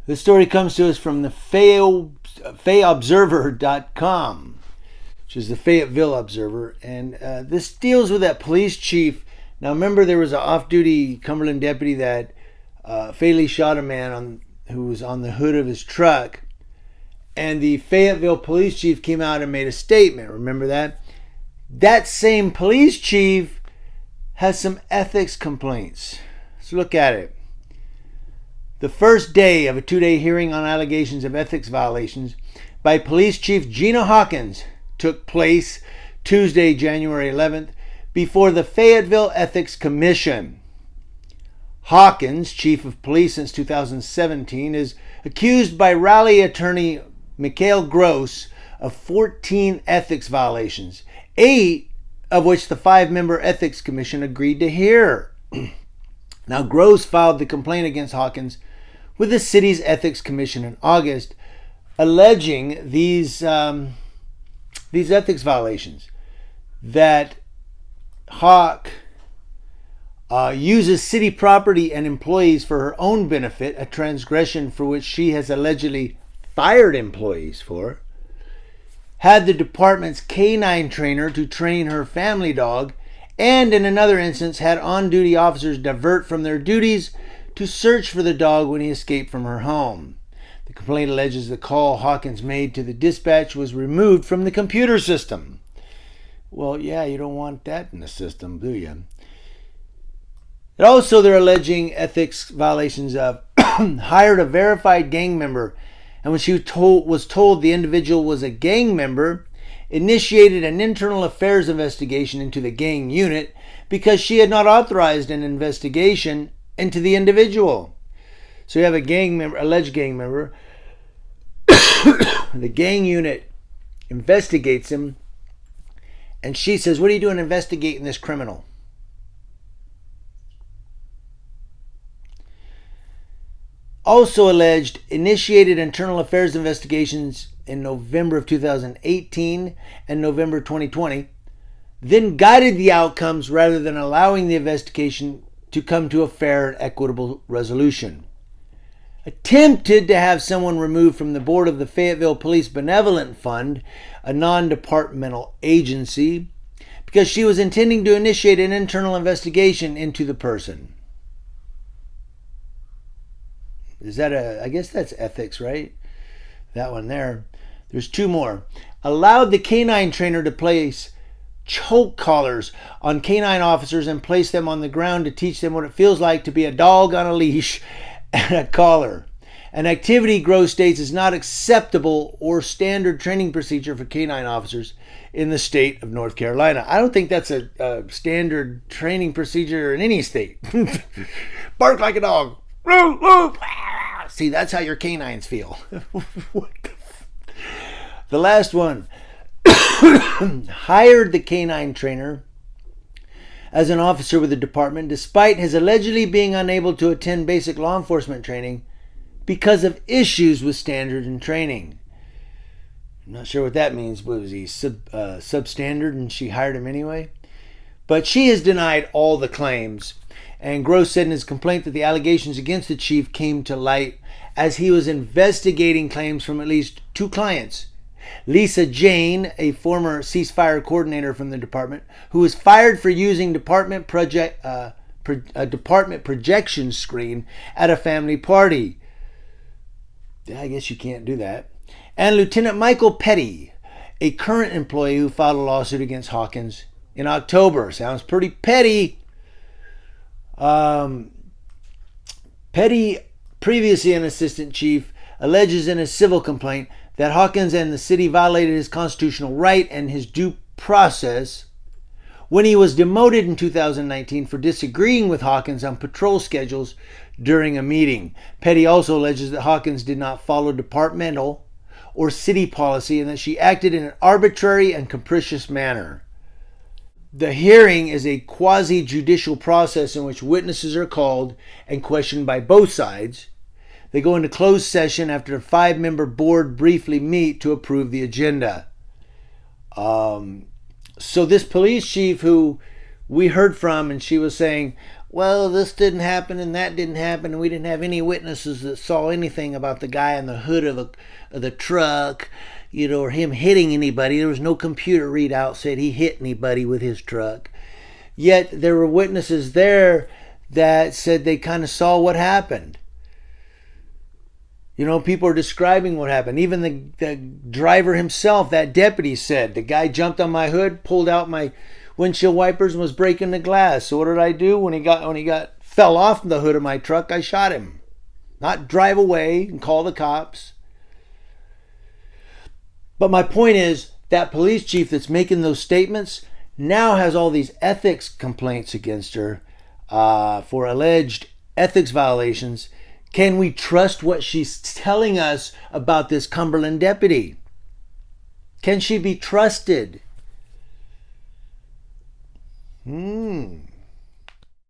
This story comes to us from the Fayeobserver.com, which is the Fayetteville Observer. And this deals with that police chief. Now, remember, there was an off-duty Cumberland deputy that fatally shot a man who was on the hood of his truck. And the Fayetteville police chief came out and made a statement. Remember that? That same police chief has some ethics complaints. Let's look at it. The first day of a 2-day hearing on allegations of ethics violations by Police Chief Gina Hawkins took place Tuesday, January 11th, before the Fayetteville Ethics Commission. Hawkins, chief of police since 2017, is accused by Raleigh attorney Mikhail Gross of 14 ethics violations, 8 of which the 5-member Ethics Commission agreed to hear. Now, Gross filed the complaint against Hawkins with the city's Ethics Commission in August, alleging these ethics violations, that Hawk uses city property and employees for her own benefit, a transgression for which she has allegedly fired employees for, had the department's canine trainer to train her family dog, and in another instance had on-duty officers divert from their duties to search for the dog when he escaped from her home. The complaint alleges the call Hawkins made to the dispatch was removed from the computer system. Well, yeah, you don't want that in the system, do you? And also, they're alleging ethics violations of hired a verified gang member, and when she was told the individual was a gang member, initiated an internal affairs investigation into the gang unit because she had not authorized an investigation into the individual. So you have a gang member, alleged gang member. The gang unit investigates him, and she says, "What are you doing investigating this criminal?" Also alleged initiated internal affairs investigations in November of 2018 and November 2020, then guided the outcomes rather than allowing the investigation to come to a fair and equitable resolution. Attempted to have someone removed from the board of the Fayetteville Police Benevolent Fund, a non-departmental agency, because she was intending to initiate an internal investigation into the person. I guess that's ethics, right? That one there. There's 2 more. Allowed the canine trainer to place choke collars on canine officers and place them on the ground to teach them what it feels like to be a dog on a leash and a collar. An activity Gross states is not acceptable or standard training procedure for canine officers in the state of North Carolina. I don't think that's a standard training procedure in any state. Bark like a dog. See, that's how your canines feel. The last one. Hired the canine trainer as an officer with the department despite his allegedly being unable to attend basic law enforcement training because of issues with standards and training. I'm not sure what that means. Was he substandard and she hired him anyway? But she has denied all the claims. And Gross said in his complaint that the allegations against the chief came to light as he was investigating claims from at least 2 clients. Lisa Jane, a former ceasefire coordinator from the department, who was fired for using department projection screen at a family party. I guess you can't do that. And Lieutenant Michael Petty, a current employee who filed a lawsuit against Hawkins in October. Sounds pretty petty. Petty, previously an assistant chief, alleges in a civil complaint that Hawkins and the city violated his constitutional right and his due process when he was demoted in 2019 for disagreeing with Hawkins on patrol schedules during a meeting. Petty also alleges that Hawkins did not follow departmental or city policy and that she acted in an arbitrary and capricious manner. The hearing is a quasi-judicial process in which witnesses are called and questioned by both sides. They go into closed session after a 5-member board briefly meet to approve the agenda. So this police chief who we heard from, and she was saying, well, this didn't happen and that didn't happen, and we didn't have any witnesses that saw anything about the guy in the hood of the truck, or him hitting anybody. There was no computer readout said he hit anybody with his truck. Yet there were witnesses there that said they kind of saw what happened. People are describing what happened. Even the driver himself, that deputy, said, the guy jumped on my hood, pulled out my windshield wipers, and was breaking the glass. So what did I do when he fell off the hood of my truck? I shot him. Not drive away and call the cops. But my point is, that police chief that's making those statements now has all these ethics complaints against her for alleged ethics violations. Can we trust what she's telling us about this Cumberland deputy? Can she be trusted?